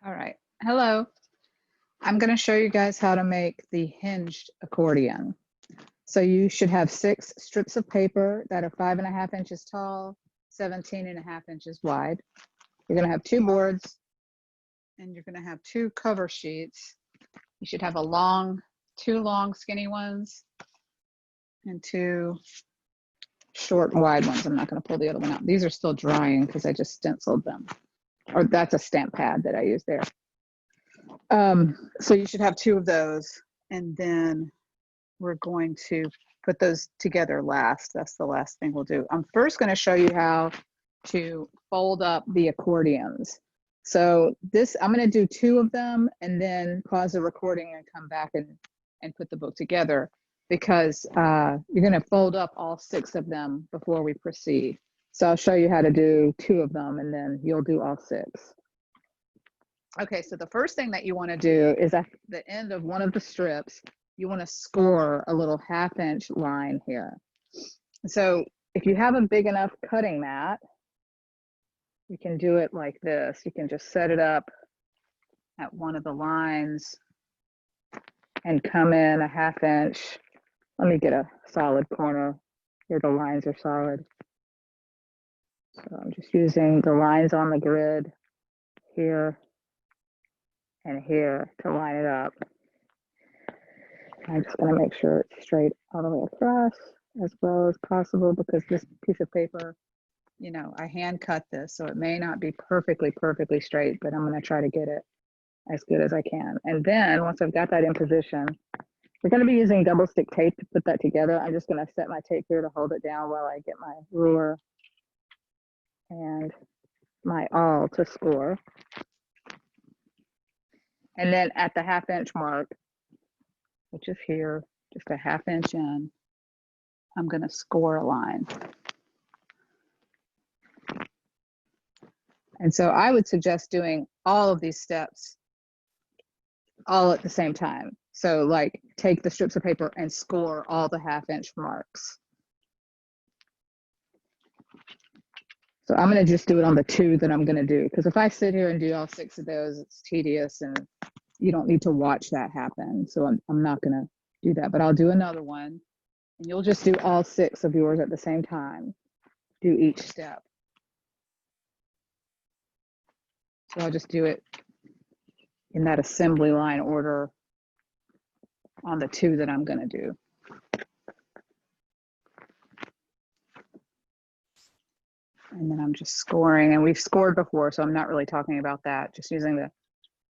All right. Hello. I'm going to show you guys how to make the hinged accordion. So you should have 6 strips of paper that are 5.5 inches tall, 17.5 inches wide. You're going to have 2 boards and you're going to have 2 cover sheets. You should have 2 long skinny ones and 2 short wide ones. I'm not going to pull the other one out. These are still drying because I just stenciled them. Or that's a stamp pad that I use there. So you should have 2 of those, and then we're going to put those together last. That's the last thing we'll do. I'm first going to show you how to fold up the accordions. So I'm going to do 2 of them and then pause the recording and come back and put the book together, because you're going to fold up all 6 of them before we proceed. So I'll show you how to do 2 of them and then you'll do all 6. Okay, so the first thing that you want to do is at the end of one of the strips, you want to score a little 1/2 inch line here. So if you have a big enough cutting mat, you can do it like this. You can just set it up at one of the lines and come in a 1/2 inch. Let me get a solid corner. Here the lines are solid. So I'm just using the lines on the grid here and here to line it up. I'm just going to make sure it's straight all the way across as well as possible, because this piece of paper, you know, I hand cut this, so it may not be perfectly straight, but I'm going to try to get it as good as I can. And then once I've got that in position, we're going to be using double stick tape to put that together. I'm just going to set my tape here to hold it down while I get my ruler and my awl to score. And then at the 1/2 inch mark, which is here, just a 1/2 inch in, I'm going to score a line. And so I would suggest doing all of these steps all at the same time. So like take the strips of paper and score all the 1/2 inch marks. So I'm going to just do it on the 2 that I'm going to do, because if I sit here and do all 6 of those, it's tedious and you don't need to watch that happen. So I'm not going to do that, but I'll do another one and you'll just do all 6 of yours at the same time. Do each step. So I'll just do it in that assembly line order on the 2 that I'm going to do. And then I'm just scoring, and we've scored before, so I'm not really talking about that, just using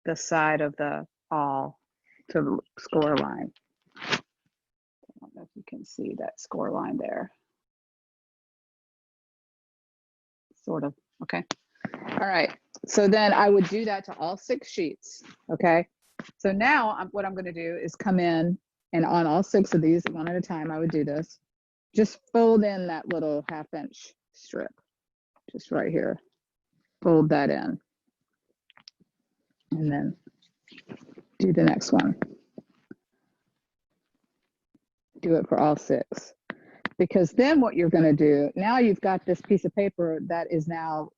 the side of the awl to score a line. I don't know if you can see that score line there. Sort of, okay. All right, so then I would do that to all 6 sheets, okay? So now what I'm gonna do is come in, and on all 6 of these, one at a time, I would do this. Just fold in that little 1/2 inch strip, just right here. Fold that in. And then do the next one. Do it for all 6. Because then what you're gonna do, now you've got this piece of paper that is now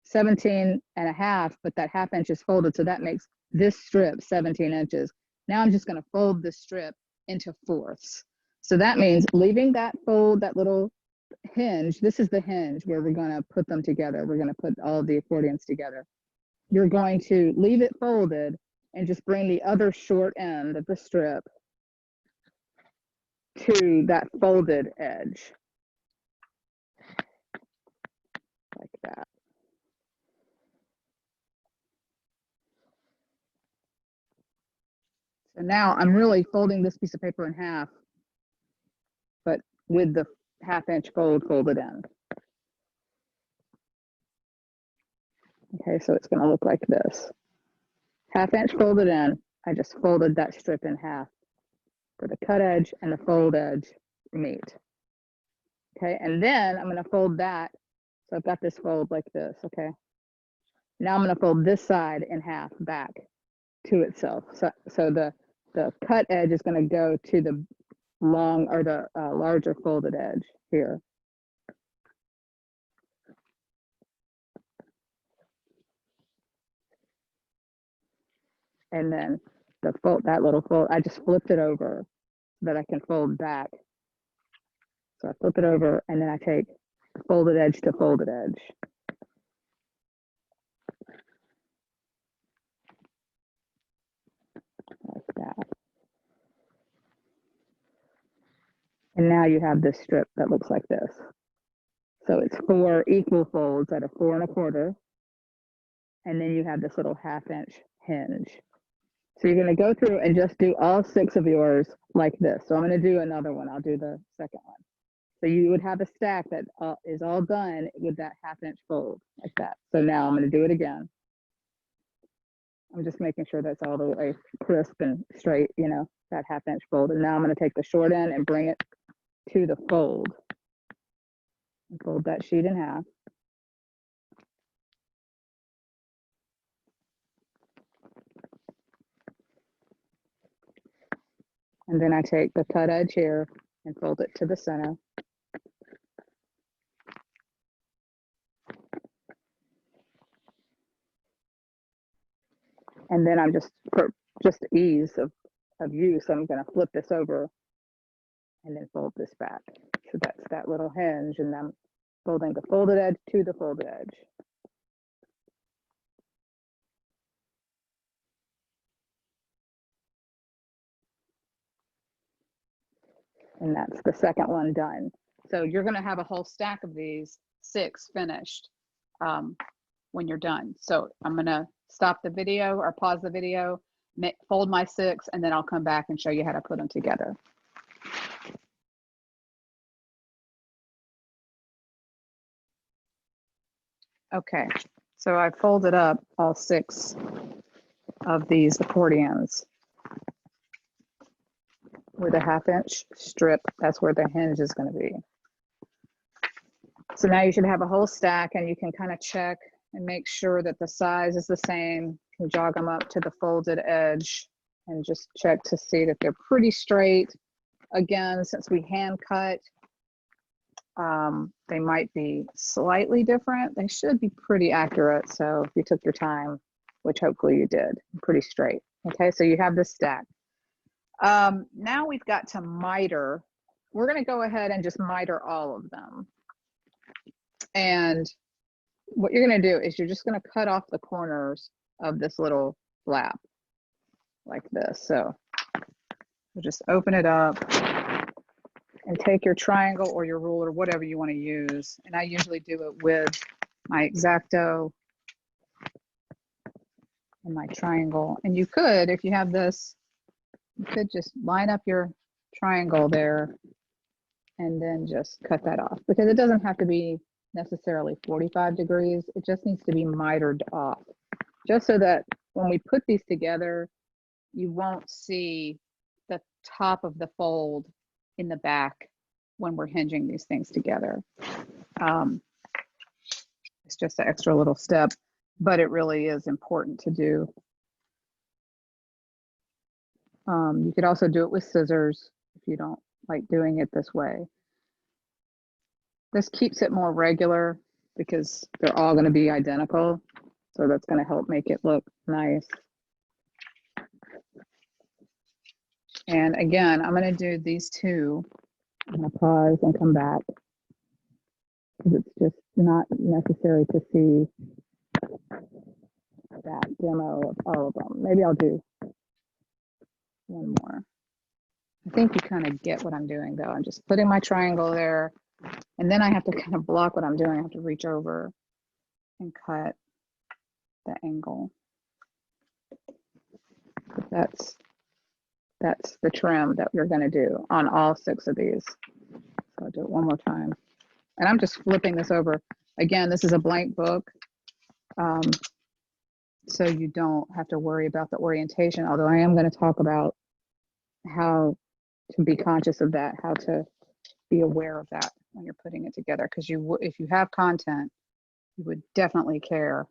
17.5, but that 1/2 inch is folded, so that makes this strip 17 inches. Now I'm just going to fold this strip into 4ths. So that means leaving that fold, that little hinge, this is the hinge where we're going to put them together. We're going to put all of the accordions together. You're going to leave it folded and just bring the other short end of the strip to that folded edge. Like that. So now I'm really folding this piece of paper in half, but with the 1/2 inch fold folded in. Okay, so it's going to look like this. 1/2 inch folded in. I just folded that strip in half for the cut edge and the fold edge meet. Okay, and then I'm going to fold that. So I've got this fold like this. Okay. Now I'm going to fold this side in half back to itself. So the cut edge is going to go to the long or the larger folded edge here. and then the fold, that little fold, I just flipped it over so that I can fold back. So I flip it over and then I take folded edge to folded edge. Like that. And now you have this strip that looks like this. So it's 4 equal folds at a 4 1/4. And then you have this little 1/2 inch hinge. So you're going to go through and just do all 6 of yours like this. So I'm going to do another one. I'll do the second one. So you would have a stack that is all done with that 1/2 inch fold like that. So now I'm going to do it again. I'm just making sure that's all the way crisp and straight, you know, that 1/2 inch fold. And now I'm going to take the short end and bring it to the fold. And fold that sheet in half. And then I take the cut edge here and fold it to the center. And then I'm just, for just ease of use, I'm going to flip this over and then fold this back. So that's that little hinge, and I'm folding the folded edge to the folded edge. And that's the second one done. So you're going to have a whole stack of these 6 finished when you're done. So I'm going to stop the video or pause the video, fold my 6, and then I'll come back and show you how to put them together. Okay, so I folded up all 6 of these accordions with a 1/2 inch strip. That's where the hinge is going to be. So now you should have a whole stack, and you can kind of check and make sure that the size is the same. You can jog them up to the folded edge and just check to see that they're pretty straight. Again, since we hand cut, they might be slightly different. They should be pretty accurate. So if you took your time, which hopefully you did, pretty straight. Okay, so you have this stack. Now we've got to miter. We're going to go ahead and just miter all of them. And what you're going to do is you're just going to cut off the corners of this little flap like this. So we'll just open it up and take your triangle or your ruler, whatever you want to use. And I usually do it with my X-Acto and my triangle. And you could, if you have this, you could just line up your triangle there and then just cut that off, because it doesn't have to be necessarily 45 degrees. It just needs to be mitered off, just so that when we put these together, you won't see the top of the fold in the back when we're hinging these things together. It's just an extra little step, but it really is important to do. You could also do it with scissors if you don't like doing it this way. This keeps it more regular because they're all going to be identical. So that's going to help make it look nice. And again, I'm going to do these 2. I'm going to pause and come back, because it's just not necessary to see that demo of all of them. Maybe I'll do one more. I think you kind of get what I'm doing though. I'm just putting my triangle there, and then I have to kind of block what I'm doing. I have to reach over and cut the angle. But that's the trim that we're going to do on all 6 of these. So I'll do it one more time. And I'm just flipping this over. Again, this is a blank book. So you don't have to worry about the orientation, although I am going to talk about how to be conscious of that, how to be aware of that when you're putting it together. Because if you have content, you would definitely care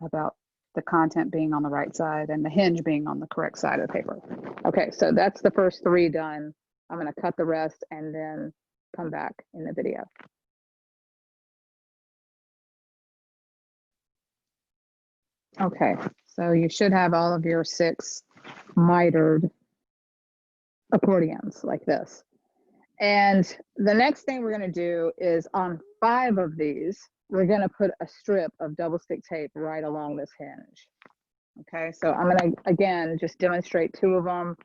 about the content being on the right side and the hinge being on the correct side of the paper. Okay, so that's the first 3 done. I'm going to cut the rest and then come back in the video. Okay, So you should have all of your 6 mitered accordions like this. And the next thing we're going to do is on 5 of these, we're going to put a strip of double stick tape right along this hinge. Okay, so I'm going to, again, just demonstrate 2 of them.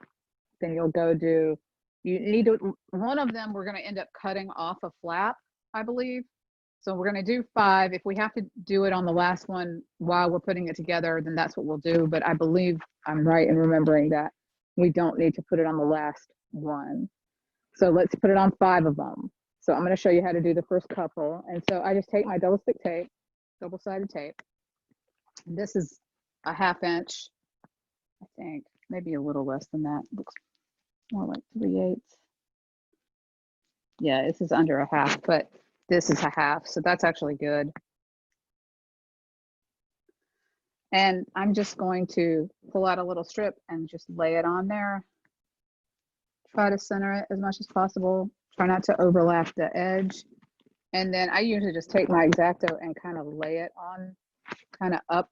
Then you'll go do, you need to, one of them we're going to end up cutting off a flap, I believe. So we're going to do 5. If we have to do it on the last one while we're putting it together, then that's what we'll do. But I believe I'm right in remembering that we don't need to put it on the last one. So let's put it on 5 of them. So I'm going to show you how to do the first couple. And so I just take my double stick tape, double-sided tape. And this is a 1/2 inch, I think, maybe a little less than that. Looks more like 3/8. Yeah, this is under a 1/2, but this is a 1/2, so that's actually good. And I'm just going to pull out a little strip and just lay it on there. Try to center it as much as possible. Try not to overlap the edge. And then I usually just take my X-Acto and kind of lay it on, kind of up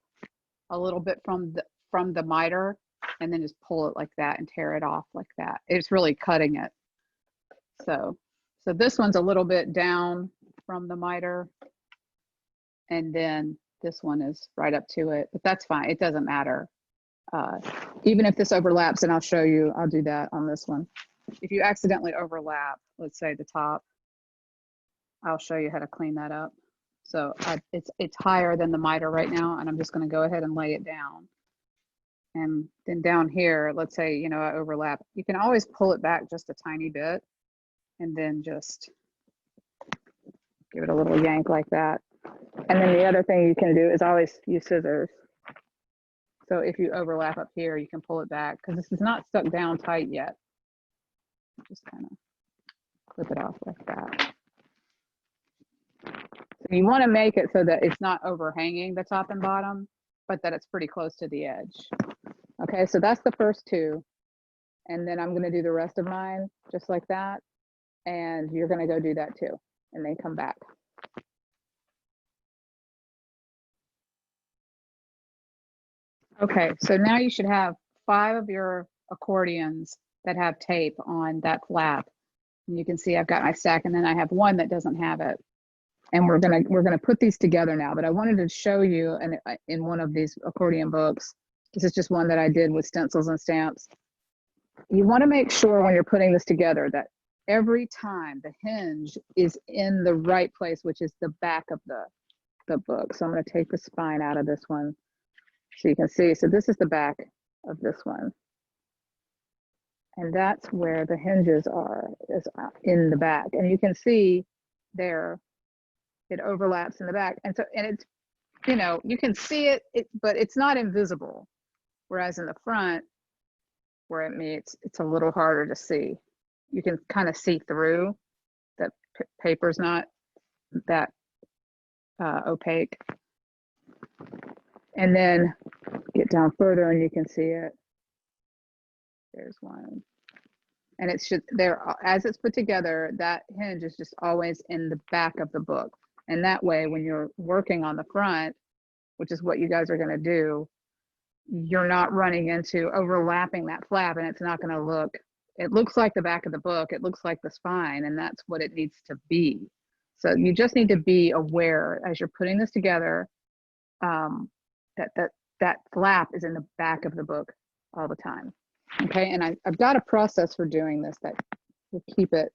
a little bit from the miter, and then just pull it like that and tear it off like that. It's really cutting it. So this one's a little bit down from the miter, and then this one is right up to it, but that's fine. It doesn't matter. Even if this overlaps, and I'll show you, I'll do that on this one. If you accidentally overlap, let's say the top, I'll show you how to clean that up. So it's higher than the miter right now, and I'm just going to go ahead and lay it down. And then down here, let's say, you know, I overlap. You can always pull it back just a tiny bit, and then just give it a little yank like that. And then the other thing you can do is always use scissors. So if you overlap up here, you can pull it back because this is not stuck down tight yet. Just kind of clip it off like that. So you want to make it so that it's not overhanging the top and bottom, but that it's pretty close to the edge. Okay, so that's the first 2. And then I'm going to do the rest of mine just like that. And you're going to go do that too, and then come back. Okay, so now you should have 5 of your accordions that have tape on that flap. And you can see I've got my stack, and then I have one that doesn't have it. And we're gonna put these together now, but I wanted to show you in one of these accordion books. This is just one that I did with stencils and stamps. You want to make sure when you're putting this together that every time the hinge is in the right place, which is the back of the book. So I'm going to take the spine out of this one so you can see. So this is the back of this one. And that's where the hinges are, is in the back. And you can see there, it overlaps in the back. And so, and it's, you know, you can see it, but it's not invisible. Whereas in the front, where it meets, it's a little harder to see. You can kind of see through. That paper's not that opaque. And then get down further and you can see it. There's one. And it's just there, as it's put together, that hinge is just always in the back of the book. And that way, when you're working on the front, which is what you guys are going to do, you're not running into overlapping that flap, and it's not going to look, it looks like the back of the book, it looks like the spine, and that's what it needs to be. So you just need to be aware as you're putting this together, that flap is in the back of the book all the time. Okay, and I've got a process for doing this that will keep it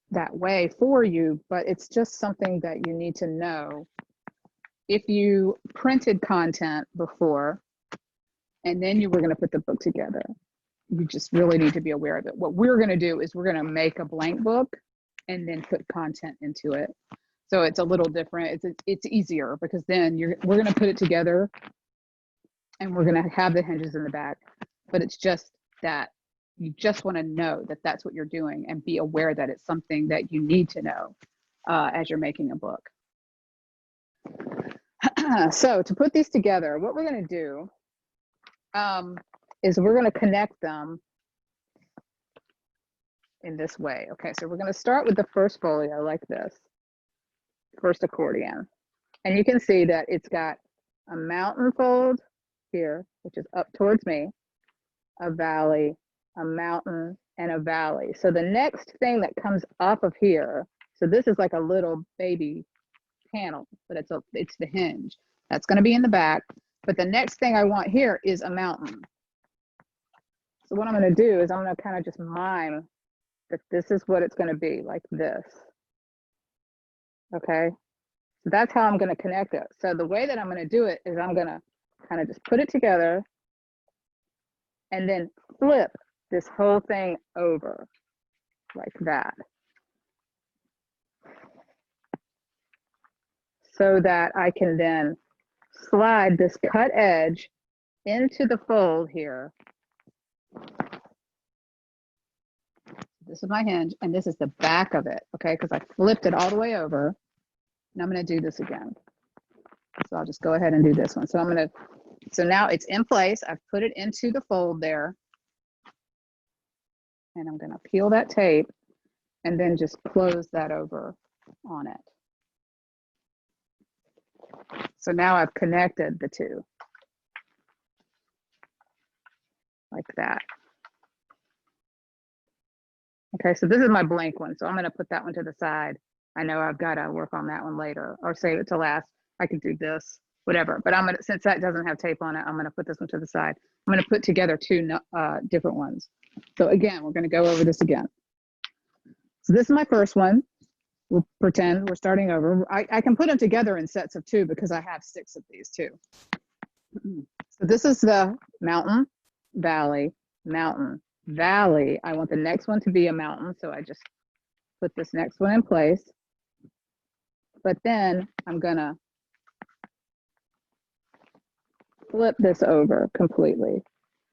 that way for you, but it's just something that you need to know. If you printed content before and then you were going to put the book together, you just really need to be aware of it. What we're going to do is we're going to make a blank book and then put content into it. So it's a little different. It's easier because then we're going to put it together and we're going to have the hinges in the back. But it's just that you just want to know that that's what you're doing and be aware that it's something that you need to know as you're making a book. So to put these together, what we're going to do is we're going to connect them in this way. Okay, so we're going to start with the first folio like this, first accordion. And you can see that it's got a mountain fold here, which is up towards me, a valley, a mountain, and a valley. So the next thing that comes off of here, so this is like a little baby panel, but it's the hinge. That's going to be in the back. But the next thing I want here is a mountain. So what I'm going to do is I'm going to kind of just mime that this is what it's going to be, like this. Okay, so that's how I'm going to connect it. So the way that I'm going to do it is I'm going to kind of just put it together and then flip this whole thing over like that, so that I can then slide this cut edge into the fold here. This is my hinge, and this is the back of it, okay? Because I flipped it all the way over, and I'm going to do this again. So I'll just go ahead and do this one. So now it's in place. I've put it into the fold there, and I'm going to peel that tape and then just close that over on it. So now I've connected the two like that. Okay, so this is my blank one. So I'm going to put that one to the side. I know I've got to work on that one later or save it to last. I can do this, whatever. But I'm going to, since that doesn't have tape on it, I'm going to put this one to the side. I'm going to put together two different ones. So again, we're going to go over this again. So this is my first one. We'll pretend we're starting over. I can put them together in sets of two because I have 6 of these too. So this is the mountain, valley, mountain, valley. I want the next one to be a mountain, so I just put this next one in place. But then I'm gonna flip this over completely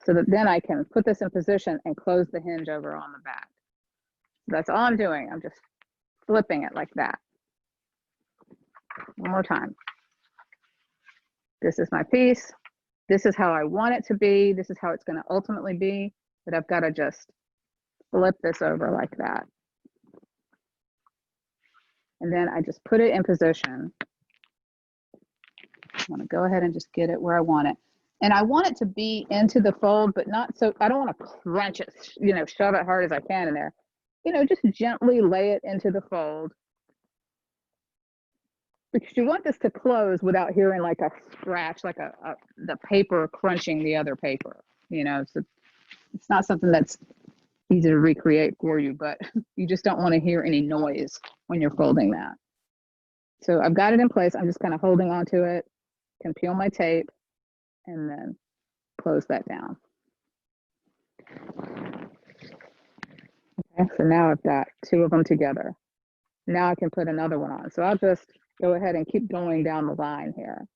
so that then I can put this in position and close the hinge over on the back. So that's all I'm doing. I'm just flipping it like that. One more time. This is my piece. This is how I want it to be. This is how it's going to ultimately be. But I've got to just flip this over like that. And then I just put it in position. I want to go ahead and just get it where I want it. And I want it to be into the fold, but not so, I don't want to crunch it, you know, shove it hard as I can in there. You know, just gently lay it into the fold. Because you want this to close without hearing like a scratch, like the paper crunching the other paper, you know. So it's not something that's easy to recreate for you, but you just don't want to hear any noise when you're folding that. So I've got it in place. I'm just kind of holding on to it, can peel my tape, and then close that down. Okay, so now I've got 2 of them together. Now I can put another one on. So I'll just go ahead and keep going down the line here.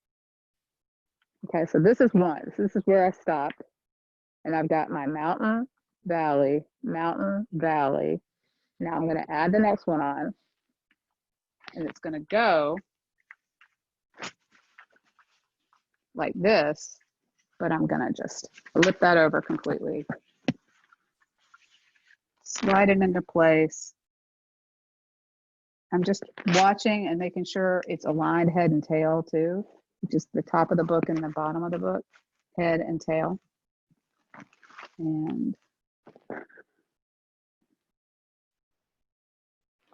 Okay, so this is one. So this is where I stopped. And I've got my mountain, valley, mountain, valley. Now I'm going to add the next one on. And it's going to go like this, but I'm going to just flip that over completely. Slide it into place. I'm just watching and making sure it's aligned head and tail too. Just the top of the book and the bottom of the book, head and tail. And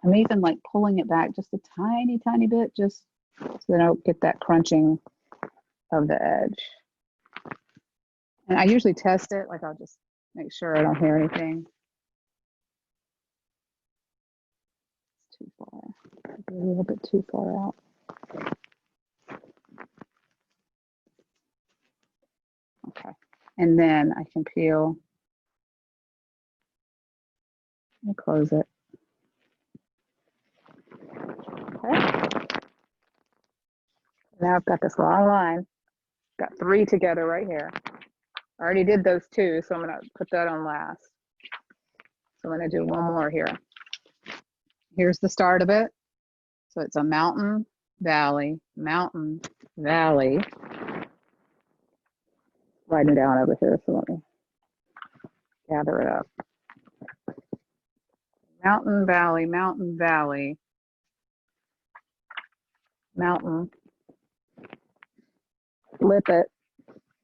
I'm even like pulling it back just a tiny, tiny bit, just so I don't get that crunching of the edge. And I usually test it, like I'll just make sure I don't hear anything. It's too far, a little bit too far out. Okay, and then I can peel and close it. Okay. Now I've got this long line. Got 3 together right here. I already did those 2, so I'm going to put that on last. So I'm going to do one more here. Here's the start of it. So it's a mountain, valley, mountain, valley. Sliding down over here, so let me gather it up. Mountain, valley, mountain, valley, mountain, flip it,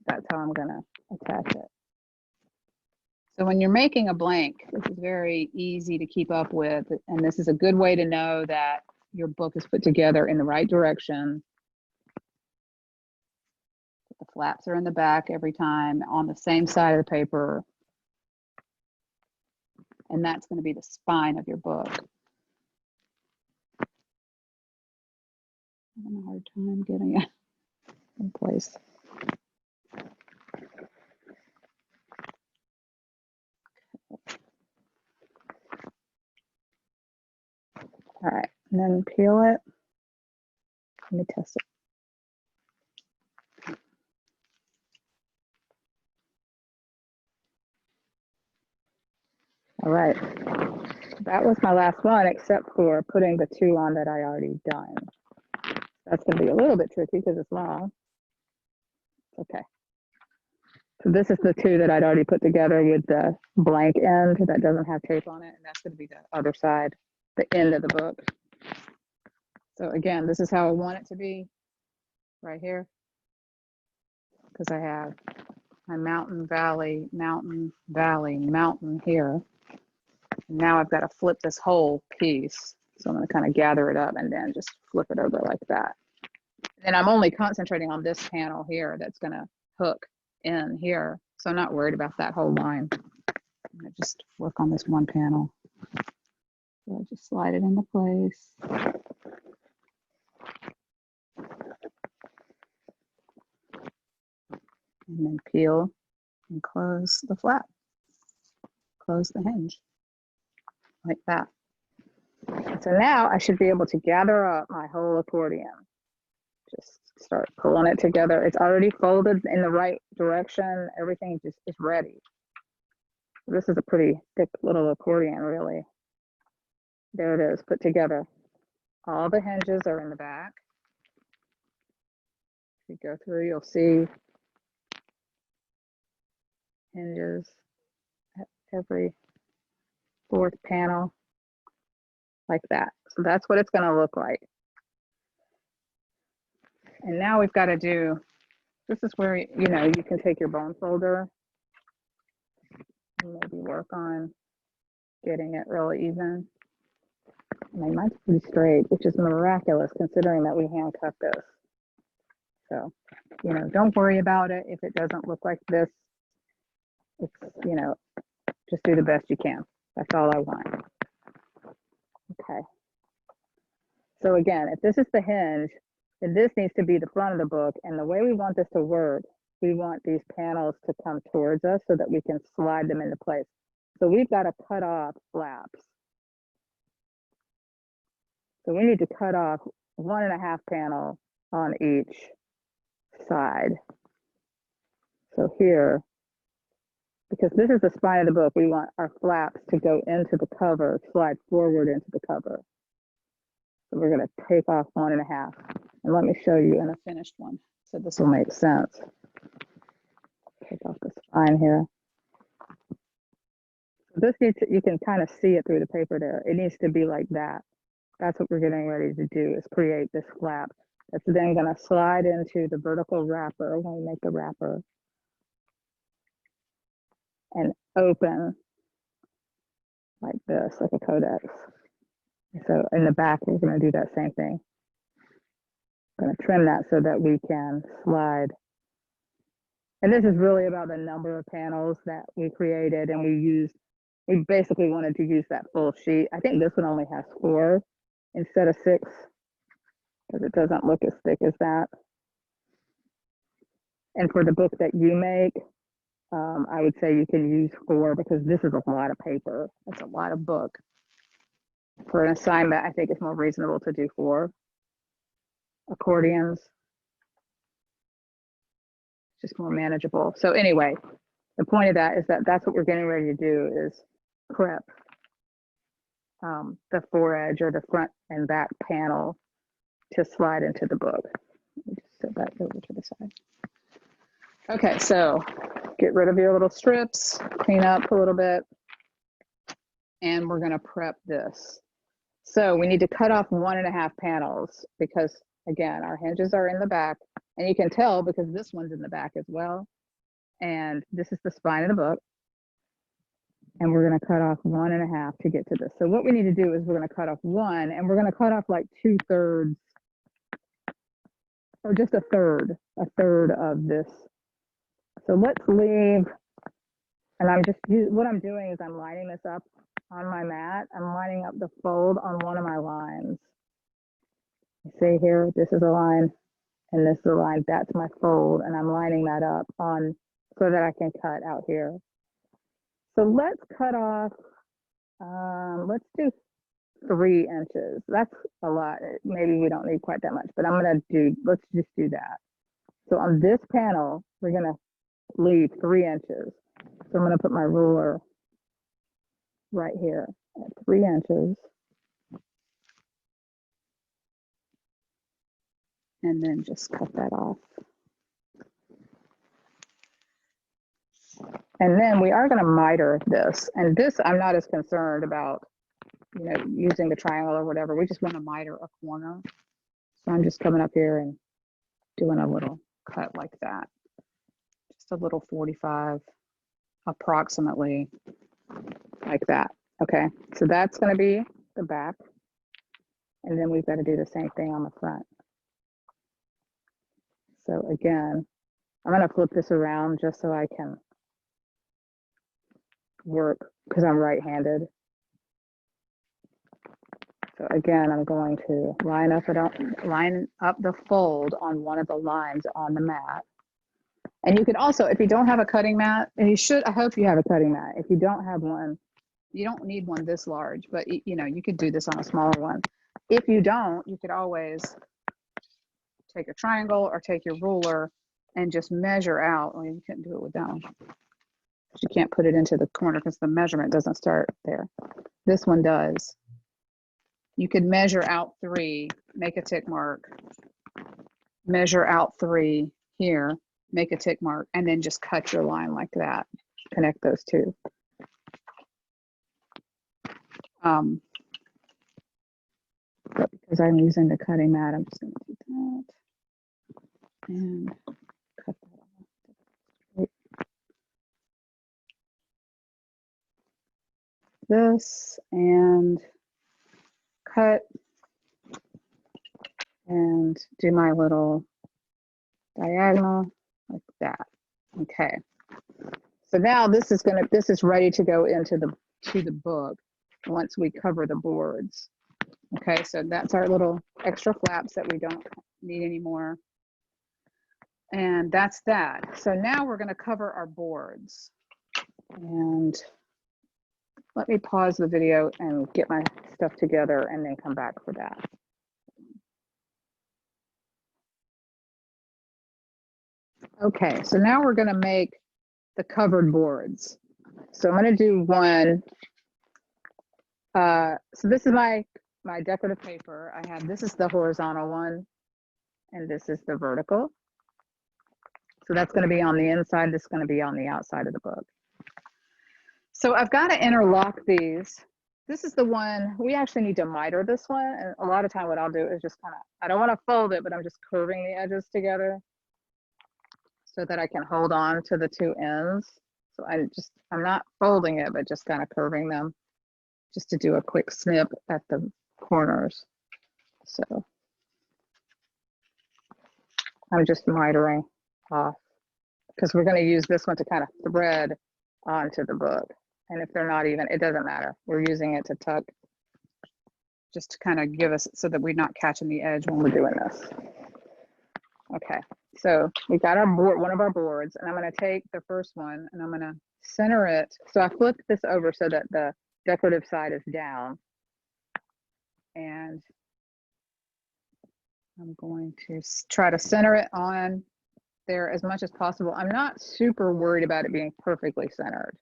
That's how I'm gonna attach it. So when you're making a blank, this is very easy to keep up with, and this is a good way to know that your book is put together in the right direction. The flaps are in the back every time on the same side of the paper, and that's going to be the spine of your book. I'm having a hard time getting it in place. All right, and then peel it. Let me test it. All right, that was my last one, except for putting the two on that I already done. That's going to be a little bit tricky because it's long. Okay. So this is the two that I'd already put together with the blank end that doesn't have tape on it, and that's going to be the other side, the end of the book. So again, this is how I want it to be right here, because I have my mountain, valley, mountain, valley, mountain here. And now I've got to flip this whole piece. So I'm going to kind of gather it up and then just flip it over like that. And I'm only concentrating on this panel here that's going to hook in here. So I'm not worried about that whole line. I'm going to just work on this one panel. So I just slide it into place. And then peel and close the flap. Close the hinge like that. So now I should be able to gather up my whole accordion. Just start pulling it together. It's already folded in the right direction. Everything just is ready. This is a pretty thick little accordion, really. There it is, put together. All the hinges are in the back. If you go through, you'll see hinges at every fourth panel, like that. So that's what it's going to look like. And now we've got to do, this is where, you know, you can take your bone folder and maybe work on getting it really even. I mean, mine's pretty straight, which is miraculous considering that we handcut this. So, you know, don't worry about it if it doesn't look like this. It's, you know, just do the best you can. That's all I want. Okay. So again, if this is the hinge, then this needs to be the front of the book. And the way we want this to work, we want these panels to come towards us so that we can slide them into place. So we've got to cut off flaps. So we need to cut off 1.5 panel on each side. So here, because this is the spine of the book, we want our flaps to go into the cover, slide forward into the cover. So we're going to take off 1.5. And let me show you in a finished one. So this will make sense. Take off the spine here. So this needs to, you can kind of see it through the paper there. It needs to be like that. That's what we're getting ready to do, is create this flap. That's then going to slide into the vertical wrapper when we make the wrapper. And open like this, like a codex. So in the back, we're going to do that same thing. I'm going to trim that so that we can slide. And this is really about the number of panels that we created, and we basically wanted to use that full sheet. I think this one only has 4 instead of 6, because it doesn't look as thick as that. And for the book that you make, I would say you can use 4, because this is a lot of paper. That's a lot of book. For an assignment, I think it's more reasonable to do 4 accordions. Just more manageable. So anyway, the point of that is that that's what we're getting ready to do, is prep the foredge or the front and back panel to slide into the book. Let me just set that over to the side. Okay, so get rid of your little strips, clean up a little bit, and we're going to prep this. So we need to cut off 1.5 panels because, again, our hinges are in the back, and you can tell because this one's in the back as well. And this is the spine of the book. And we're going to cut off 1.5 to get to this. So what we need to do is we're going to cut off 1, and we're going to cut off like 2/3, or just a third of this. So let's leave, and what I'm doing is I'm lining this up on my mat. I'm lining up the fold on one of my lines. You see here, this is a line, and this is a line. That's my fold, and I'm lining that up on so that I can cut out here. So let's cut off, let's do 3 inches. That's a lot. Maybe we don't need quite that much, but let's just do that. So on this panel, we're gonna leave 3 inches. So I'm gonna put my ruler right here at 3 inches. And then just cut that off. And then we are going to miter this. And this, I'm not as concerned about, using the triangle or whatever. We just want to miter a corner. So I'm just coming up here and doing a little cut like that. Just a little 45, approximately like that. Okay, so that's going to be the back. And then we've got to do the same thing on the front. So again, I'm going to flip this around just so I can work, because I'm right-handed. So again, I'm going to line up the fold on one of the lines on the mat. And you could also, if you don't have a cutting mat, and I hope you have a cutting mat. If you don't have one, you don't need one this large, but you could do this on a smaller one. If you don't, you could always take a triangle or take your ruler and just measure out. Well, you couldn't do it with that one. You can't put it into the corner because the measurement doesn't start there. This one does. You could measure out 3, make a tick mark, measure out 3 here, make a tick mark, and then just cut your line like that. Connect those two. But because I'm using the cutting mat, I'm just going to do that and cut that off. This and cut and do my little diagonal like that. Okay. So now this is ready to go into the book once we cover the boards. Okay, so that's our little extra flaps that we don't need anymore. And that's that. So now we're going to cover our boards. And let me pause the video and get my stuff together and then come back for that. Okay, so now we're going to make the covered boards. So I'm going to do one. So this is my decorative paper. This is the horizontal one, and this is the vertical. So that's going to be on the inside. This is going to be on the outside of the book. So I've got to interlock these. This is the one, we actually need to miter this one. And a lot of time what I'll do is just I don't want to fold it, but I'm just curving the edges together so that I can hold on to the 2 ends. So I'm not folding it, but just kind of curving them just to do a quick snip at the corners. So I'm just mitering off because we're going to use this one to kind of thread onto the book. And if they're not even, it doesn't matter. We're using it to tuck, just to kind of give us so that we're not catching the edge when we're doing this. Okay, so we got our board, one of our boards, and I'm going to take the first one and I'm going to center it. So I flipped this over so that the decorative side is down. And I'm going to try to center it on there as much as possible. I'm not super worried about it being perfectly centered,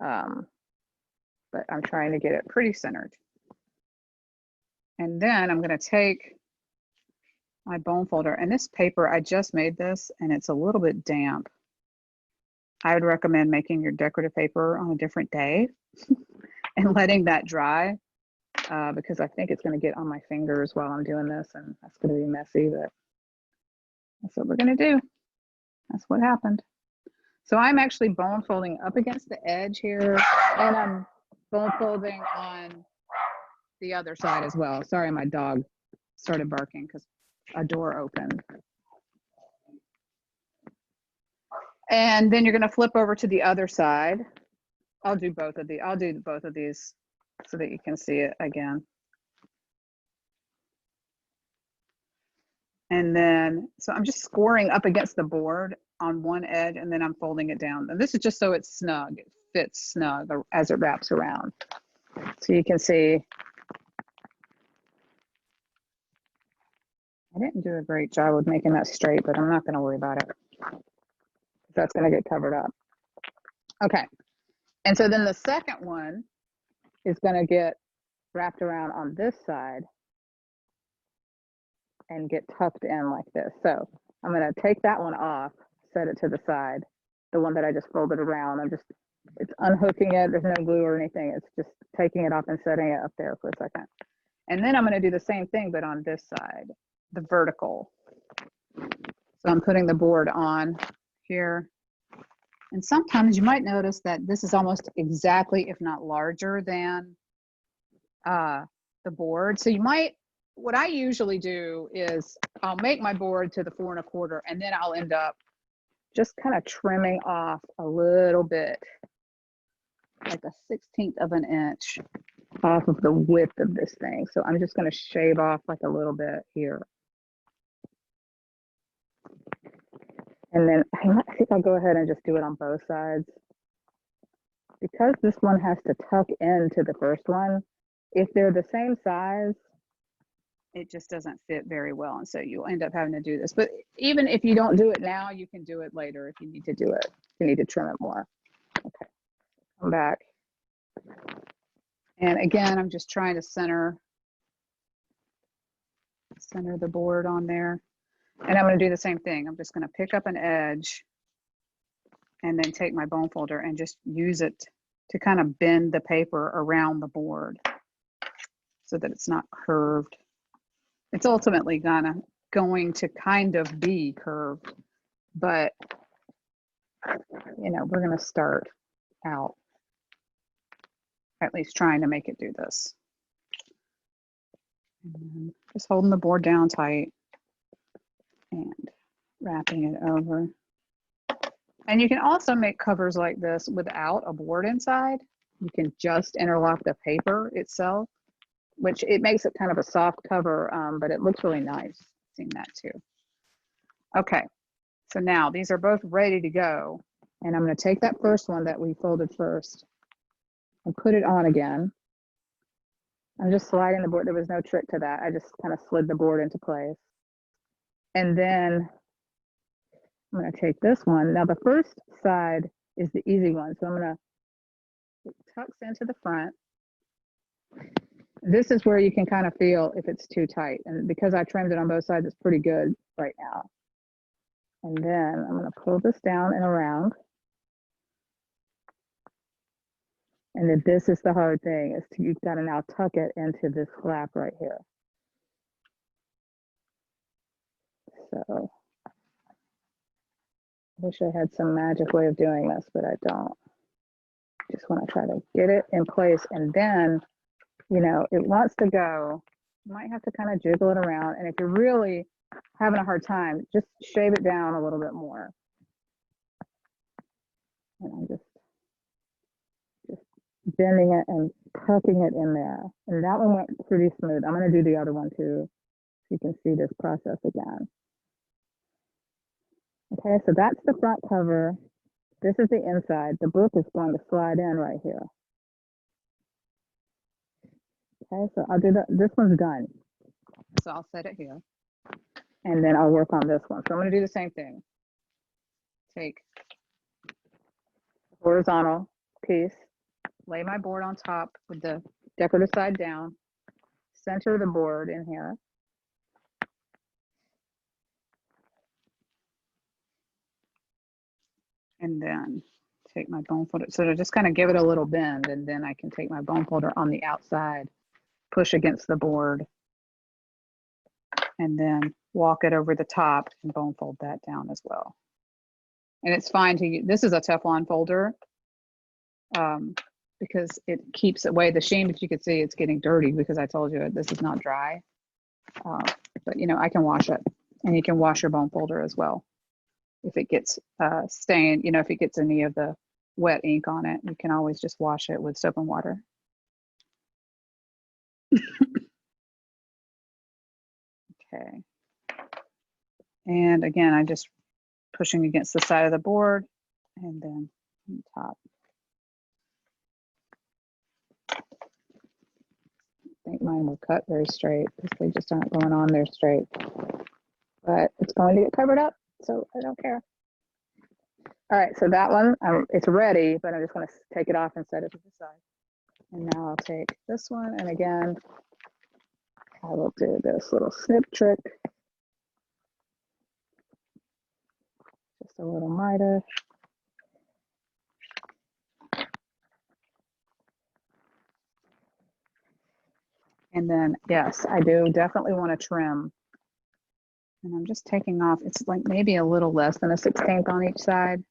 but I'm trying to get it pretty centered. And then I'm going to take my bone folder, and this paper, I just made this and it's a little bit damp. I would recommend making your decorative paper on a different day and letting that dry, because I think it's going to get on my fingers while I'm doing this, and that's going to be messy, but that's what we're going to do. That's what happened. So I'm actually bone folding up against the edge here, and I'm bone folding on the other side as well. Sorry, my dog started barking because a door opened. And then you're going to flip over to the other side. I'll do both of these so that you can see it again. And then, so I'm just scoring up against the board on one edge, and then I'm folding it down. And this is just so it's snug, it fits snug as it wraps around. So you can see, I didn't do a great job with making that straight, but I'm not going to worry about it. That's going to get covered up. Okay. And so then the second one is going to get wrapped around on this side and get tucked in like this. So I'm going to take that one off, set it to the side, the one that I just folded around. It's unhooking it. There's no glue or anything. It's just taking it off and setting it up there for a second. And then I'm going to do the same thing, but on this side, the vertical. So I'm putting the board on here. And sometimes you might notice that this is almost exactly, if not larger than the board. So you might, what I usually do is I'll make my board to the 4 1/4, and then I'll end up just kind of trimming off a little bit, like a 1/16 of an inch off of the width of this thing. So I'm just going to shave off like a little bit here. And then I think I'll go ahead and just do it on both sides. Because this one has to tuck into the first one, if they're the same size, it just doesn't fit very well. And so you'll end up having to do this. But even if you don't do it now, you can do it later if you need to do it. You need to trim it more. Okay, come back. And again, I'm just trying to center the board on there. And I'm going to do the same thing. I'm just going to pick up an edge and then take my bone folder and just use it to kind of bend the paper around the board so that it's not curved. It's ultimately going to kind of be curved, but you know, we're going to start out at least trying to make it do this. And just holding the board down tight and wrapping it over. And you can also make covers like this without a board inside. You can just interlock the paper itself, which it makes it kind of a soft cover, but it looks really nice. I've seen that too. Okay, so now these are both ready to go. And I'm going to take that first one that we folded first and put it on again. I'm just sliding the board. There was no trick to that. I just kind of slid the board into place. And then I'm going to take this one. Now the first side is the easy one. So I'm going to, it tucks into the front. This is where you can kind of feel if it's too tight. And because I trimmed it on both sides, it's pretty good right now. And then I'm going to pull this down and around. And then this is the hard thing, is you've got to now tuck it into this flap right here. So I wish I had some magic way of doing this, but I don't. Just want to try to get it in place, and then, you know, it wants to go. You might have to kind of jiggle it around, and if you're really having a hard time, just shave it down a little bit more. And I'm just bending it and tucking it in there. And that one went pretty smooth. I'm going to do the other one too, so you can see this process again. Okay, so that's the front cover. This is the inside. The book is going to slide in right here. Okay, so I'll do this one's done. So I'll set it here. And then I'll work on this one. So I'm going to do the same thing. Take horizontal piece, lay my board on top with the decorative side down, center the board in here. And then take my bone folder. So to just kind of give it a little bend, and then I can take my bone folder on the outside, push against the board, and then walk it over the top and bone fold that down as well. And it's fine to use. This is a Teflon folder because it keeps away the sheen, but you can see it's getting dirty because I told you this is not dry. But you know, I can wash it, and you can wash your bone folder as well. If it gets stained, you know, if it gets any of the wet ink on it, you can always just wash it with soap and water. Okay. And again, I'm just pushing against the side of the board and then on the top. I think mine will cut very straight because they just aren't going on there straight. But it's going to get covered up, so I don't care. All right, so that one, it's ready, but I'm just going to take it off and set it to the side. And now I'll take this one, and again, I will do this little snip trick. Just a little miter. And then, yes, I do definitely want to trim. And I'm just taking off, it's like maybe a little less than a 1/16 on each side.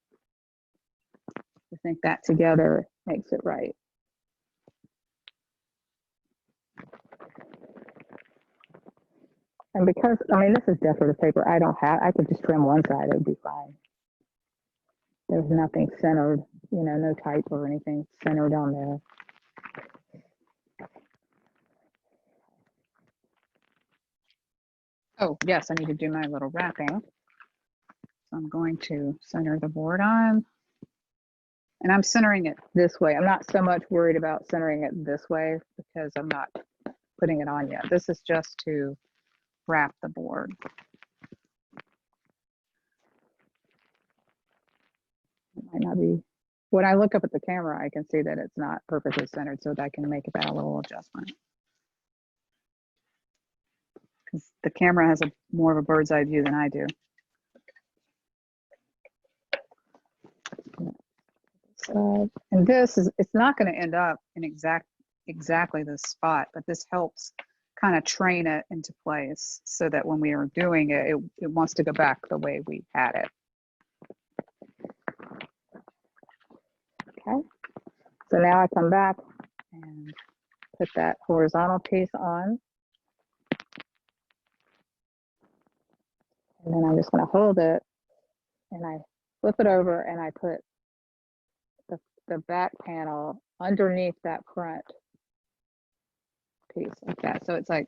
I think that together makes it right. And because, I mean, this is decorative paper, I could just trim one side, it would be fine. There's nothing centered, you know, no type or anything centered on there. Oh, yes, I need to do my little wrapping. So I'm going to center the board on. And I'm centering it this way. I'm not so much worried about centering it this way because I'm not putting it on yet. This is just to wrap the board. It might not be, when I look up at the camera, I can see that it's not perfectly centered, so that I can make that a little adjustment. Because the camera has a more of a bird's eye view than I do. And this is, it's not going to end up in exactly this spot, but this helps kind of train it into place so that when we are doing it, it wants to go back the way we had it. Okay, so now I come back and put that horizontal piece on. And then I'm just going to hold it and I flip it over and I put the back panel underneath that front piece like that. So it's like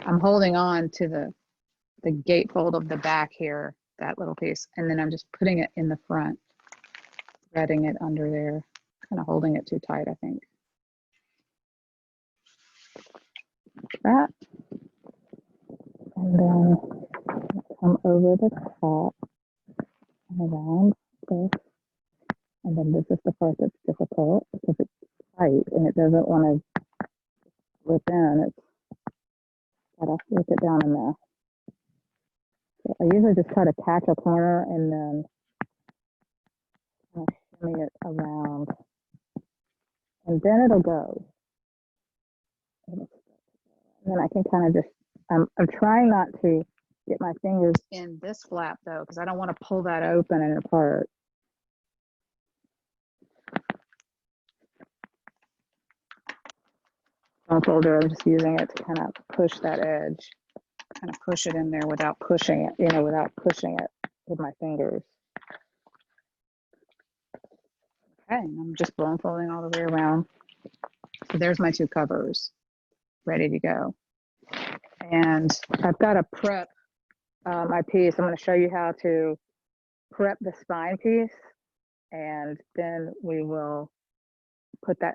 I'm holding on to the gatefold of the back here, that little piece, and then I'm just putting it in the front, threading it under there, kind of holding it too tight, I think. Like that. And then come over the top and around this. And then this is the part that's difficult because it's tight and it doesn't want to slip in. It's gotta slip it down in there. So I usually just try to catch a corner and then shimmy it around. And then it'll go. And then I can kind of just, I'm trying not to get my fingers in this flap though, because I don't want to pull that open and apart. Folder, I'm just using it to kind of push that edge, kind of push it in there without pushing it, you know, without pushing it with my fingers. Okay, and I'm just blown folding all the way around. So there's my two covers ready to go. And I've got to prep my piece. I'm going to show you how to prep the spine piece, and then we will put the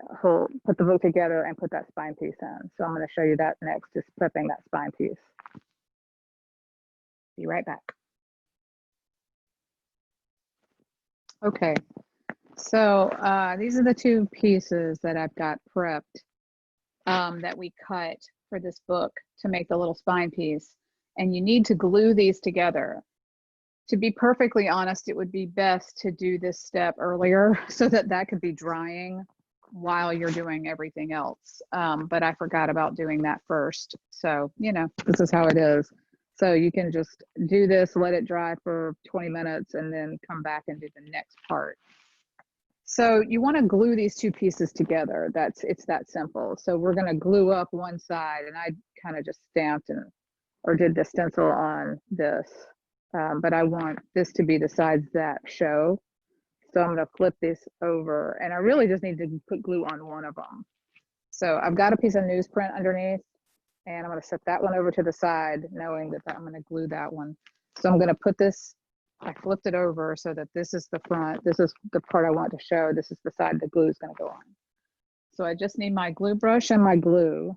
book together and put that spine piece in. So I'm going to show you that next, just prepping that spine piece. Be right back. Okay, so these are the two pieces that I've got prepped that we cut for this book to make the little spine piece. And you need to glue these together. To be perfectly honest, it would be best to do this step earlier so that that could be drying while you're doing everything else. But I forgot about doing that first. So, you know, this is how it is. So you can just do this, let it dry for 20 minutes, and then come back and do the next part. So you want to glue these two pieces together. It's that simple. So we're going to glue up one side, and I kind of just stamped or did the stencil on this, but I want this to be the sides that show. So I'm going to flip this over, and I really just need to put glue on one of them. So I've got a piece of newsprint underneath, and I'm going to set that one over to the side, knowing that I'm going to glue that one. So I'm going to put this, I flipped it over so that this is the front. This is the part I want to show. This is the side the glue is going to go on. So I just need my glue brush and my glue.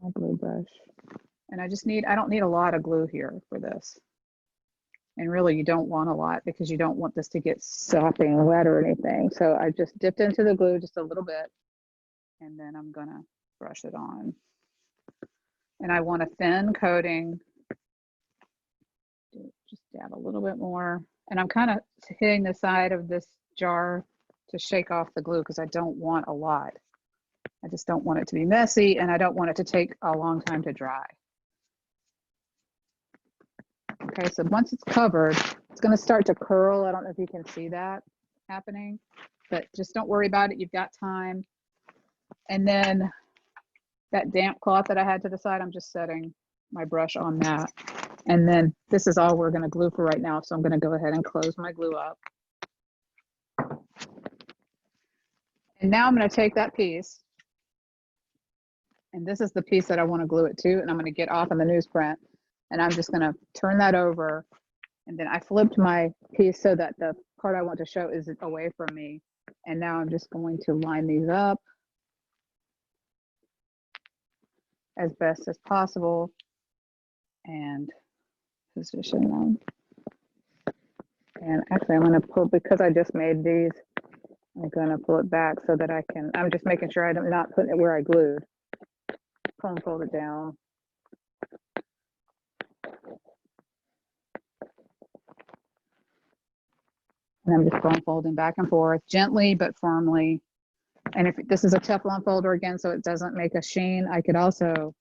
My glue brush. And I don't need a lot of glue here for this. And really you don't want a lot because you don't want this to get sopping wet or anything. So I just dipped into the glue just a little bit, and then I'm gonna brush it on. And I want a thin coating. Just dab a little bit more. And I'm kind of hitting the side of this jar to shake off the glue because I don't want a lot. I just don't want it to be messy, and I don't want it to take a long time to dry. Okay, so once it's covered, it's going to start to curl. I don't know if you can see that happening, but just don't worry about it. You've got time. And then that damp cloth that I had to the side, I'm just setting my brush on that. And then this is all we're going to glue for right now. So I'm going to go ahead and close my glue up. And now I'm going to take that piece, and this is the piece that I want to glue it to, and I'm going to get off on the newsprint, and I'm just going to turn that over, and then I flipped my piece so that the part I want to show is away from me. And now I'm just going to line these up as best as possible and position them. And actually I'm going to pull, because I just made these, I'm going to pull it back so that I'm just making sure I'm not putting it where I glued. Pull and fold it down. And I'm just folding back and forth, gently but firmly. And if this is a Teflon folder again, so it doesn't make a sheen, I could also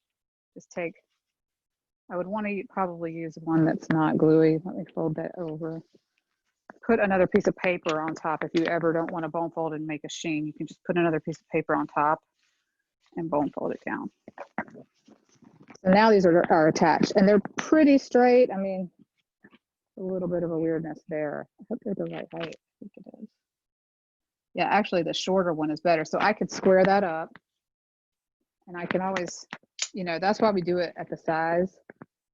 just I would want to probably use one that's not gluey. Let me fold that over. Put another piece of paper on top. If you ever don't want to bone fold and make a sheen, you can just put another piece of paper on top and bone fold it down. So now these are attached, and they're pretty straight. I mean, a little bit of a weirdness there. I hope they're the right height. I think it is. Yeah, actually the shorter one is better. So I could square that up, and I can always, that's why we do it at the size.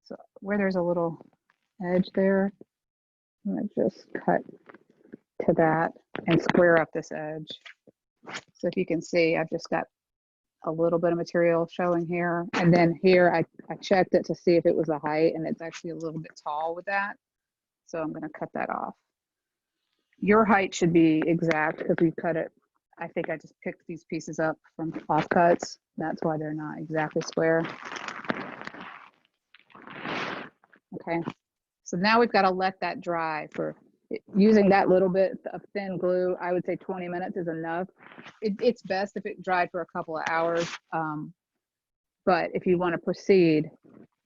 So where there's a little edge there, I'm gonna just cut to that and square up this edge. So if you can see, I've just got a little bit of material showing here. And then here, I checked it to see if it was a height, and it's actually a little bit tall with that. So I'm gonna cut that off. Your height should be exact because we cut it. I think I just picked these pieces up from offcuts. That's why they're not exactly square. Okay, so now we've got to let that dry for using that little bit of thin glue. I would say 20 minutes is enough. It's best if it dried for a couple of hours. But if you want to proceed,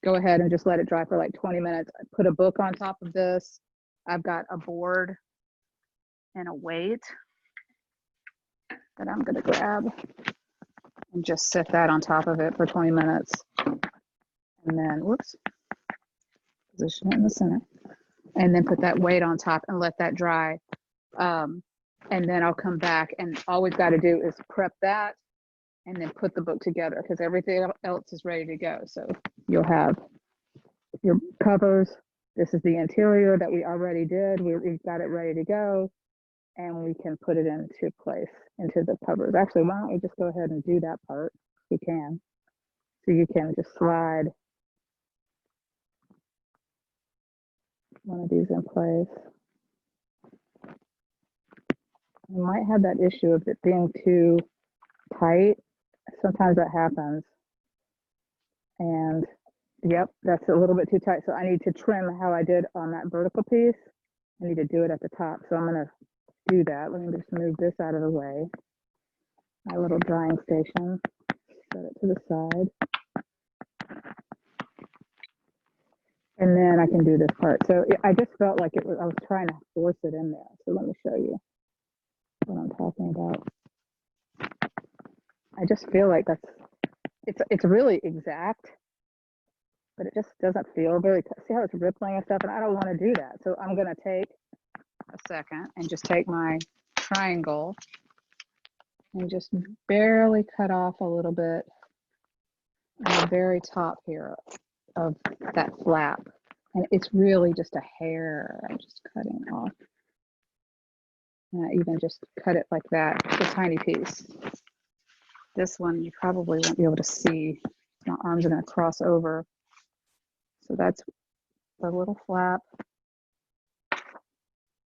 go ahead and just let it dry for like 20 minutes. Put a book on top of this. I've got a board and a weight that I'm going to grab and just set that on top of it for 20 minutes. And then, whoops, position it in the center. And then put that weight on top and let that dry. And then I'll come back, and all we've got to do is prep that and then put the book together because everything else is ready to go. So you'll have your covers. This is the interior that we already did. We've got it ready to go, and we can put it into place, into the covers. Actually, why don't we just go ahead and do that part? We can. So you can just slide one of these in place. You might have that issue of it being too tight. Sometimes that happens. And yep, that's a little bit too tight. So I need to trim how I did on that vertical piece. I need to do it at the top. So I'm going to do that. Let me just move this out of the way. My little drying station. set it to the side. And then I can do this part. So I just felt like I was trying to force it in there. So let me show you what I'm talking about. I just feel like it's really exact, but it just doesn't feel very, see how it's rippling and stuff, and I don't want to do that. So I'm going to take a second and just take my triangle and just barely cut off a little bit on the very top here of that flap. And it's really just a hair I'm just cutting off. And I even just cut it like that, just a tiny piece. This one you probably won't be able to see. My arms are going to cross over. So that's the little flap.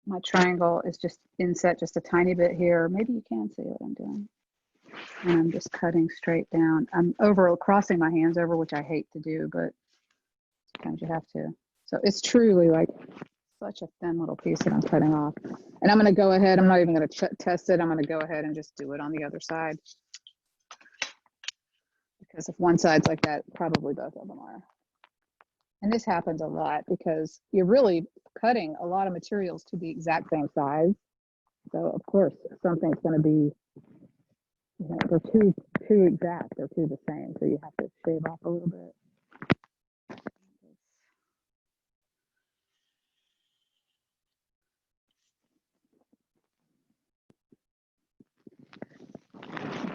My triangle is just inset just a tiny bit here. Maybe you can see what I'm doing. And I'm just cutting straight down. I'm crossing my hands over, which I hate to do, but sometimes you have to. So it's truly like such a thin little piece that I'm cutting off. And I'm going to go ahead. I'm not even going to test it. I'm going to go ahead and just do it on the other side. Because if one side's like that, probably both of them are. And this happens a lot because you're really cutting a lot of materials to the exact same size. So of course, something's going to be, you know, they're too exact, they're too the same. So you have to shave off a little bit.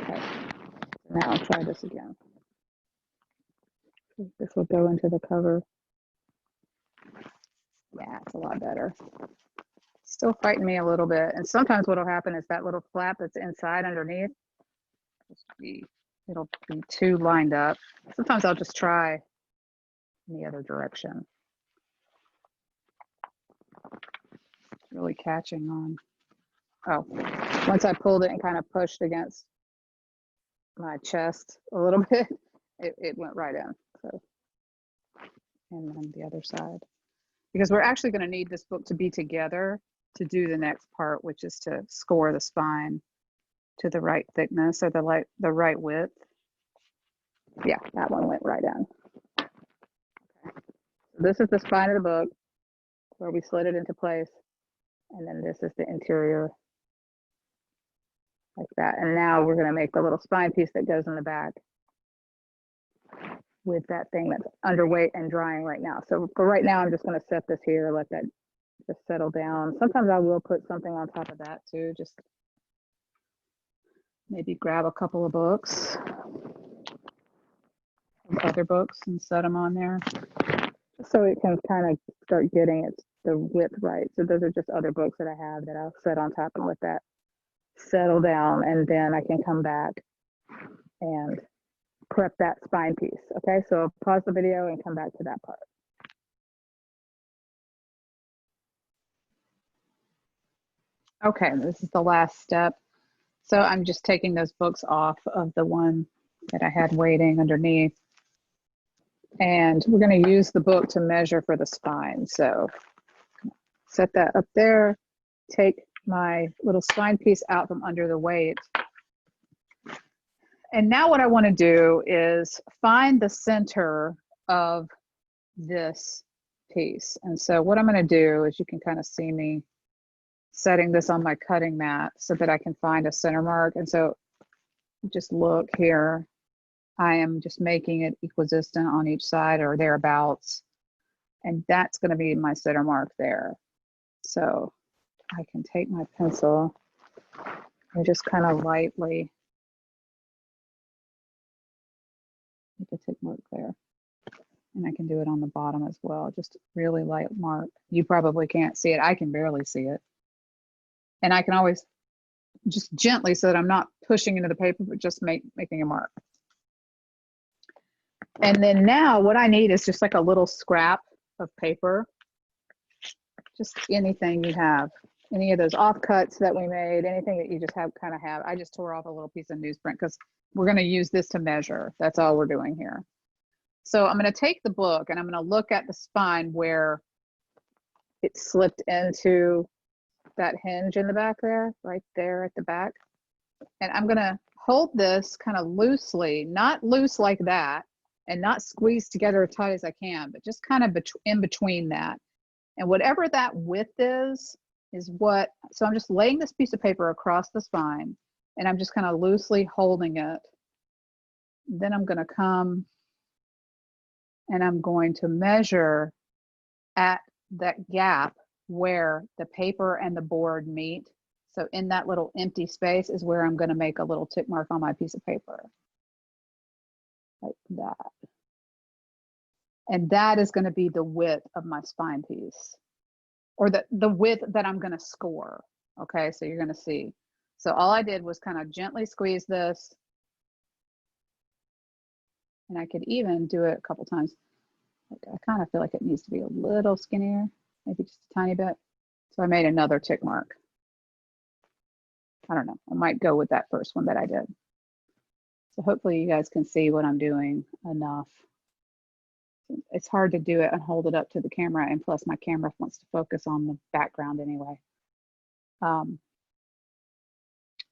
Okay, now I'll try this again. This will go into the cover. Yeah, it's a lot better. Still fighting me a little bit. And sometimes what will happen is that little flap that's inside underneath, it'll be too lined up. Sometimes I'll just try in the other direction. Really catching on. Oh, once I pulled it and kind of pushed against my chest a little bit, it went right in. So, and then the other side. Because we're actually going to need this book to be together to do the next part, which is to score the spine to the right thickness or the right width. Yeah, that one went right in. Okay. So this is the spine of the book where we slid it into place. And then this is the interior like that. And now we're going to make the little spine piece that goes in the back with that thing that's underweight and drying right now. So for right now, I'm just going to set this here, let that just settle down. Sometimes I will put something on top of that too, just maybe grab a couple of books, other books, and set them on there so it can kind of start getting the width right. So those are just other books that I have that I'll set on top and let that settle down, and then I can come back and prep that spine piece. Okay, so pause the video and come back to that part. Okay, this is the last step. So I'm just taking those books off of the one that I had waiting underneath. And we're going to use the book to measure for the spine. So set that up there, take my little spine piece out from under the weight. And now what I want to do is find the center of this piece. And so what I'm going to do is, you can kind of see me setting this on my cutting mat so that I can find a center mark. And so just look here. I am just making it equidistant on each side or thereabouts. And that's going to be my center mark there. So I can take my pencil and just kind of lightly make a tick mark there. And I can do it on the bottom as well, just really light mark. You probably can't see it. I can barely see it. And I can always just gently, so that I'm not pushing into the paper, but just making a mark. And then now what I need is just like a little scrap of paper, just anything you have, any of those offcuts that we made, anything that you just have kind of have. I just tore off a little piece of newsprint because we're going to use this to measure. That's all we're doing here. So I'm going to take the book and I'm going to look at the spine where it slipped into that hinge in the back there, right there at the back. And I'm going to hold this kind of loosely, not loose like that, and not squeeze together as tight as I can, but just kind of in between that. And whatever that width is what, so I'm just laying this piece of paper across the spine, and I'm just kind of loosely holding it. Then I'm going to come and I'm going to measure at that gap where the paper and the board meet. So in that little empty space is where I'm going to make a little tick mark on my piece of paper. Like that. And that is going to be the width of my spine piece, or the width that I'm going to score. Okay, so you're going to see. So all I did was kind of gently squeeze this. And I could even do it a couple times. I kind of feel like it needs to be a little skinnier, maybe just a tiny bit. So I made another tick mark. I don't know, I might go with that first one that I did. So hopefully you guys can see what I'm doing enough. It's hard to do it and hold it up to the camera, and plus my camera wants to focus on the background anyway.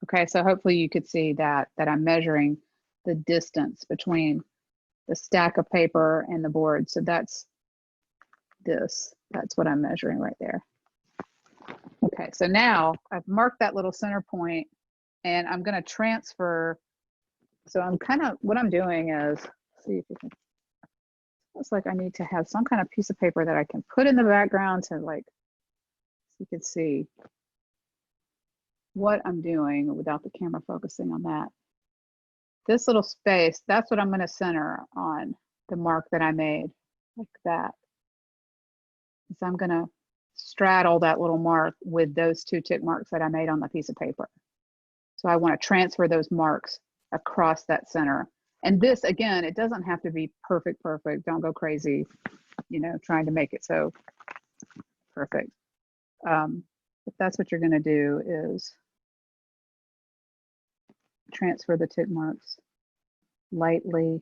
Okay, so hopefully you could see that I'm measuring the distance between the stack of paper and the board. So that's what I'm measuring right there. Okay, so now I've marked that little center point, and I'm going to transfer. So I'm what I'm doing is, see if you can, looks like I need to have some kind of piece of paper that I can put in the background to, like, so you can see what I'm doing without the camera focusing on that. This little space, that's what I'm going to center on the mark that I made, like that. So I'm going to straddle that little mark with those two tick marks that I made on the piece of paper. So I want to transfer those marks across that center. And this, again, it doesn't have to be perfect. Don't go crazy, you know, trying to make it so perfect. If that's what you're going to do, is transfer the tick marks lightly.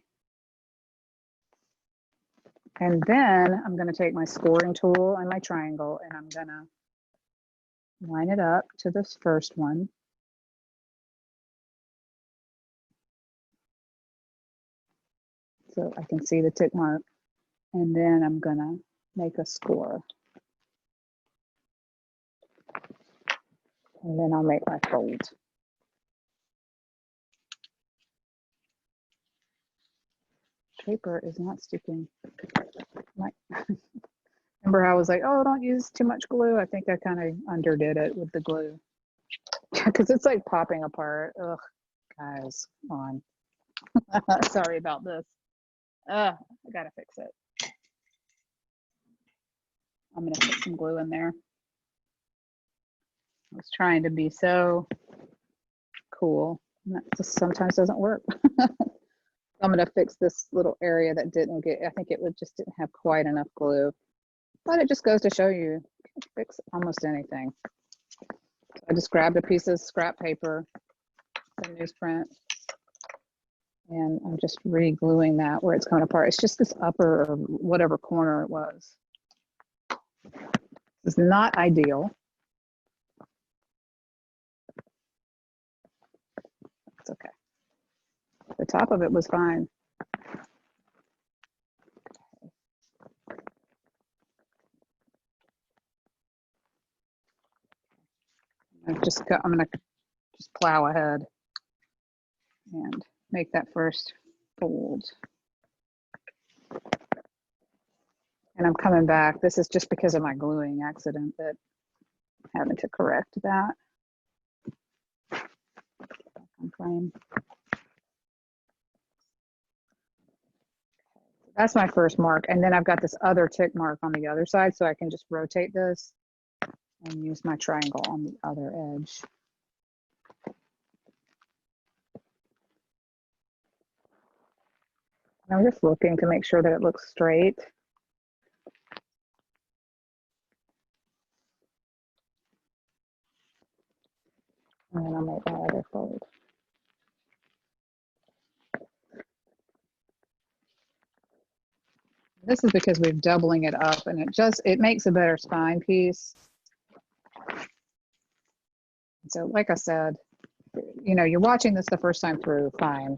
And then I'm going to take my scoring tool and my triangle, and I'm going to line it up to this first one. So I can see the tick mark. And then I'm going to make a score. And then I'll make my fold. Paper is not sticking. Remember how I was like, oh, don't use too much glue. I think I kind of underdid it with the glue. Because it's like popping apart. Ugh, guys, come on. Sorry about this. I gotta fix it. I'm gonna put some glue in there. I was trying to be so cool. And that just sometimes doesn't work. I'm going to fix this little area that didn't get, I think it just didn't have quite enough glue. But it just goes to show you can fix almost anything. So I just grabbed a piece of scrap paper, some newsprint, and I'm just re-gluing that where it's coming apart. It's just this upper or whatever corner it was. It's not ideal. It's okay. The top of it was fine. I'm gonna just plow ahead and make that first fold. And I'm coming back. This is just because of my gluing accident that I'm having to correct that. Frame. That's my first mark. And then I've got this other tick mark on the other side, so I can just rotate this and use my triangle on the other edge. I'm just looking to make sure that it looks straight. And then I'll make my other fold. This is because we're doubling it up, and it makes a better spine piece. So like I said, you know, you're watching this the first time through, fine.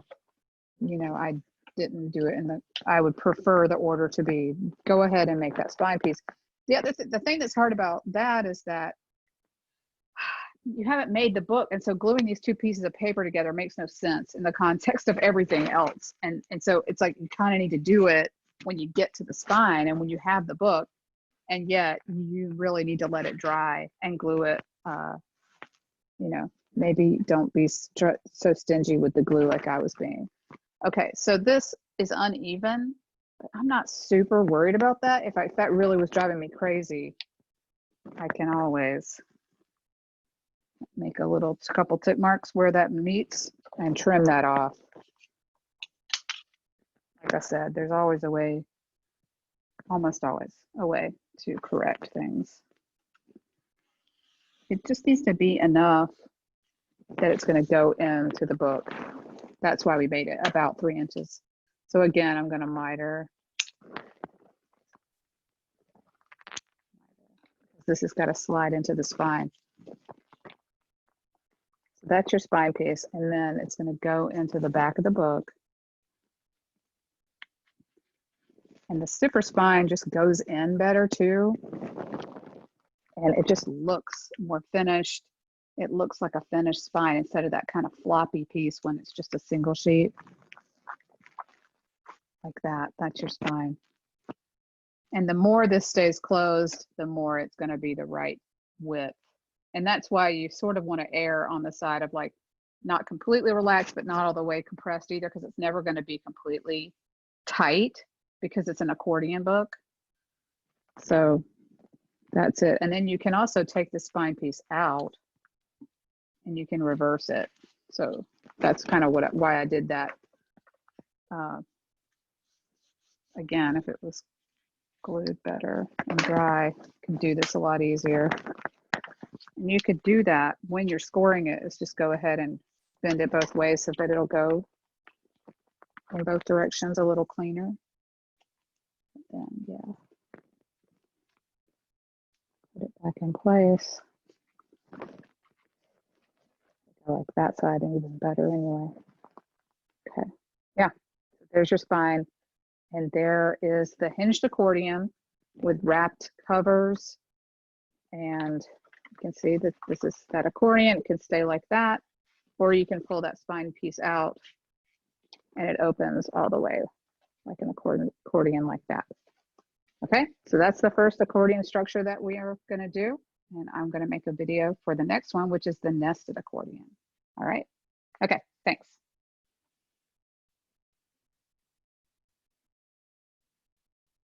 You know, I didn't do it in the, I would prefer the order to be, go ahead and make that spine piece. The other the thing that's hard about that is that you haven't made the book, and so gluing these two pieces of paper together makes no sense in the context of everything else. And so it's like you kind of need to do it when you get to the spine and when you have the book, and yet you really need to let it dry and glue it. You know, maybe don't be so stingy with the glue like I was being. Okay, so this is uneven, but I'm not super worried about that. If that really was driving me crazy, I can always make a little couple tick marks where that meets and trim that off. Like I said, there's always a way, almost always a way to correct things. It just needs to be enough that it's going to go into the book. That's why we made it about 3 inches. So again, I'm going to miter. This has got to slide into the spine. So that's your spine piece, and then it's going to go into the back of the book. And the super spine just goes in better too. And it just looks more finished. It looks like a finished spine instead of that kind of floppy piece when it's just a single sheet. Like that, that's your spine. And the more this stays closed, the more it's going to be the right width. And that's why you sort of want to err on the side of like not completely relaxed, but not all the way compressed either, because it's never going to be completely tight because it's an accordion book. So that's it. And then you can also take the spine piece out and you can reverse it. So that's kind of why I did that. Again, if it was glued better and dry, you can do this a lot easier. And you could do that when you're scoring it, is just go ahead and bend it both ways so that it'll go in both directions a little cleaner. Then, yeah, put it back in place. I like that side even better anyway. Okay, yeah, so there's your spine. And there is the hinged accordion with wrapped covers. And you can see that this is that accordion. It can stay like that, or you can pull that spine piece out and it opens all the way like an accordion like that. Okay, so that's the first accordion structure that we are going to do. And I'm going to make a video for the next one, which is the nested accordion. All right. Okay, thanks.